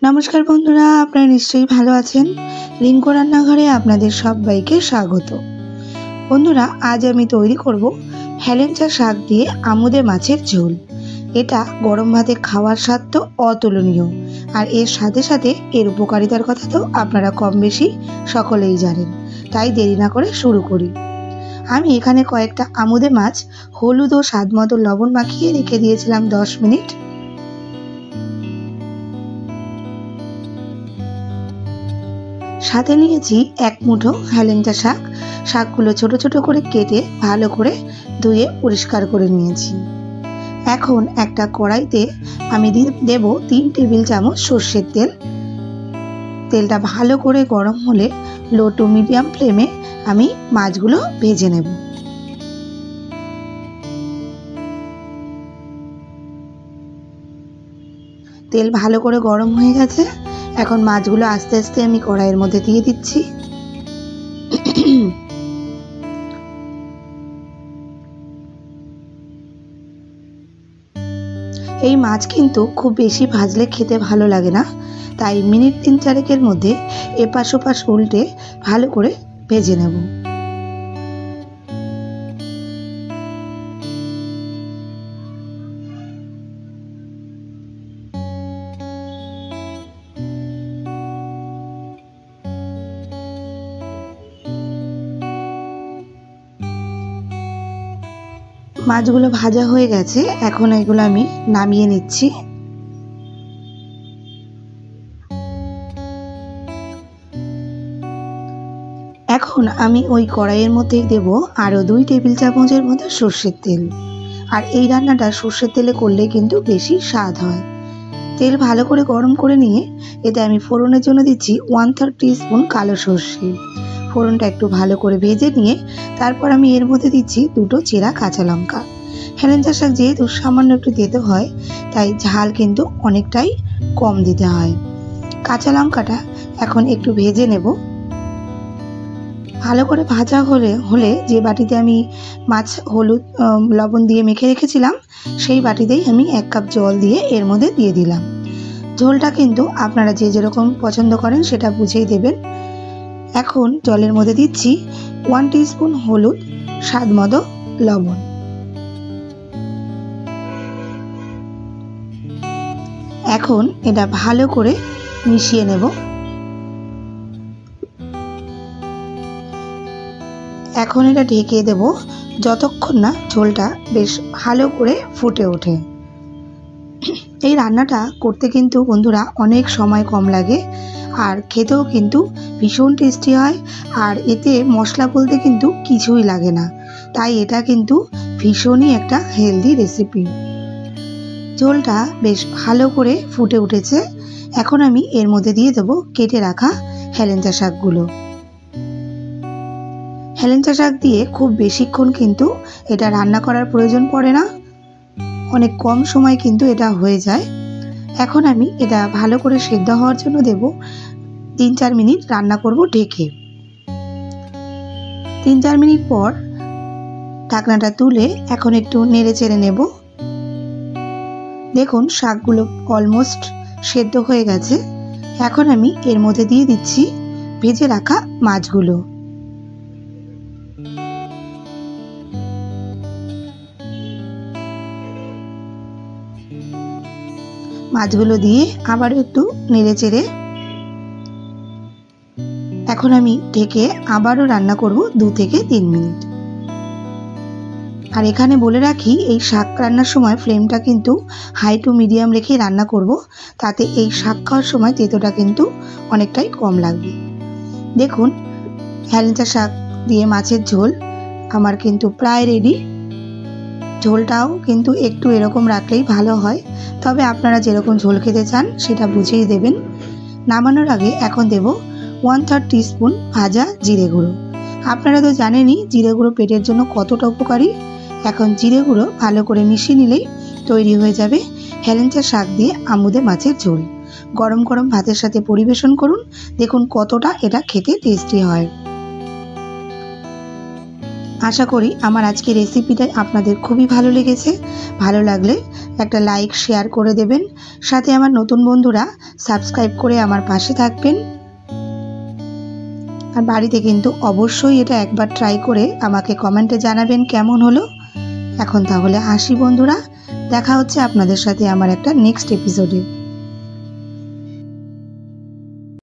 নমস্কার বন্ধুরা, আপনারা নিশ্চয়ই ভালো আছেন। রিঙ্কু রান্নাঘরে আপনাদের সবাইকে স্বাগত। বন্ধুরা, আজ আমি তৈরি করব হেলেঞ্চা শাক দিয়ে আমুদে মাছের ঝোল। এটা গরম ভাতে খাওয়ার স্বাদ তো অতুলনীয়, আর এর সাথে সাথে এর উপকারিতার কথা তো আপনারা কম বেশি সকলেই জানেন। তাই দেরি না করে শুরু করি। আমি এখানে কয়েকটা আমুদে মাছ হলুদ ও স্বাদ মতো লবণ মাখিয়ে রেখে দিয়েছিলাম 10 মিনিট। সাথে নিয়েছি এক মুঠো হেলেঞ্চা শাক। শাকগুলো ছোট ছোট করে কেটে ভালো করে ধুয়ে পরিষ্কার করে নিয়েছি। এখন একটা কড়াইতে আমি দেব 3 টেবিল চামচ সর্ষের তেল। তেলটা ভালো করে গরম হলে লো টু মিডিয়াম ফ্লেমে আমি মাছগুলো ভেজে নেব। তেল ভালো করে গরম হয়ে গেছে। এখন মাছগুলো আস্তে আস্তে আমি কড়াইয়ের মধ্যে দিয়ে দিচ্ছি। এই মাছ কিন্তু খুব বেশি ভাজলে খেতে ভালো লাগে না, তাই মিনিট 3-4 মধ্যে এপাশ ওপাশ উল্টে ভালো করে ভেজে নেব। মাছগুলো ভাজা হয়ে গেছে, এখন এগুলো আমি নামিয়ে নিচ্ছি। এখন আমি ওই কড়াইয়ের মধ্যেই দেব আরও 2 টেবিল চামচের মতো সর্ষের তেল। আর এই রান্নাটা সর্ষের তেলে করলে কিন্তু বেশি স্বাদ হয়। তেল ভালো করে গরম করে নিয়ে এতে আমি ফোড়নের জন্য দিচ্ছি 1/3 টিস্পুন কালো সর্ষে। ফোড়নটা একটু ভালো করে ভেজে নিয়ে তারপর আমি এর মধ্যে দিচ্ছি 2টো চেরা কাঁচা লঙ্কা। হেলেঞ্চা শাক যেহেতু সামান্য একটু তেতো হয়, তাই ঝাল কিন্তু অনেকটাই কম দিতে হয়। কাঁচা লঙ্কাটা এখন একটু ভেজে নেব। ভালো করে ভাজা হলে যে বাটিতে আমি মাছ হলুদ লবণ দিয়ে মেখে রেখেছিলাম, সেই বাটিতেই আমি 1 কাপ জল দিয়ে এর মধ্যে দিয়ে দিলাম। ঝোলটা কিন্তু আপনারা যে যেরকম পছন্দ করেন সেটা বুঝেই দেবেন। এখন জলের মধ্যে দিচ্ছি 1 টিস্পুন হলুদ, স্বাদ মতো লবণ। এখন এটা ভালো করে মিশিয়ে নেব। এখন এটা ঢেকে দেব যতক্ষণ না ঝোলটা বেশ ভালো করে ফুটে ওঠে। এই রান্নাটা করতে কিন্তু বন্ধুরা অনেক সময় কম লাগে, আর খেতেও কিন্তু ভীষণ টেস্টি হয়। আর এতে মশলা বলতে কিন্তু কিছুই লাগে না, তাই এটা কিন্তু ভীষণই একটা হেলদি রেসিপি। ঝোলটা বেশ ভালো করে ফুটে উঠেছে। এখন আমি এর মধ্যে দিয়ে দেবো কেটে রাখা হেলেঞ্চা শাকগুলো। হেলেঞ্চা শাক দিয়ে খুব বেশিক্ষণ কিন্তু এটা রান্না করার প্রয়োজন পড়ে না, অনেক কম সময় কিন্তু এটা হয়ে যায়। এখন আমি এটা ভালো করে সেদ্ধ হওয়ার জন্য দেব 3-4 মিনিট রান্না করব ঢেকে। 3-4 মিনিট পর ঢাকনাটা তুলে এখন একটু নেড়ে চেড়ে নেব। দেখুন শাকগুলো অলমোস্ট সেদ্ধ হয়ে গেছে। এখন আমি এর মধ্যে দিয়ে দিচ্ছি ভেজে রাখা মাছগুলো। মাছগুলো দিয়ে আবারও একটু নেড়ে চেড়ে এখন আমি ঢেকে আবারও রান্না করব 2-3 মিনিট। আর এখানে বলে রাখি, এই শাক রান্নার সময় ফ্লেমটা কিন্তু হাই টু মিডিয়াম রেখে রান্না করব, তাতে এই শাক খাওয়ার সময় তেতোটা কিন্তু অনেকটাই কম লাগবে। দেখুন, হেলেঞ্চা শাক দিয়ে মাছের ঝোল আমার কিন্তু প্রায় রেডি। ঝোলটাও কিন্তু একটু এরকম রাখলেই ভালো হয়, তবে আপনারা যেরকম ঝোল খেতে চান সেটা বুঝেই দেবেন। নামানোর আগে এখন দেব 1/3 টিস্পুন ভাজা জিরে গুঁড়ো। আপনারা তো জানেনই জিরে গুঁড়ো পেটের জন্য কতটা উপকারী। এখন জিরে গুঁড়ো ভালো করে মিশিয়ে নিলেই তৈরি হয়ে যাবে হেলেঞ্চা শাক দিয়ে আমুদে মাছের ঝোল। গরম গরম ভাতের সাথে পরিবেশন করুন, দেখুন কতটা এটা খেতে টেস্টি হয়। আশা করি আমার আজকের রেসিপিটা আপনাদের খুবই ভালো লেগেছে। ভালো লাগলে একটা লাইক শেয়ার করে দেবেন, সাথে আমার নতুন বন্ধুরা সাবস্ক্রাইব করে আমার পাশে থাকবেন। আর বাড়িতে কিন্তু অবশ্যই এটা একবার ট্রাই করে আমাকে কমেন্টে জানাবেন কেমন হলো। এখন তাহলে আসি বন্ধুরা, দেখা হচ্ছে আপনাদের সাথে আমার একটা নেক্সট এপিসোডে।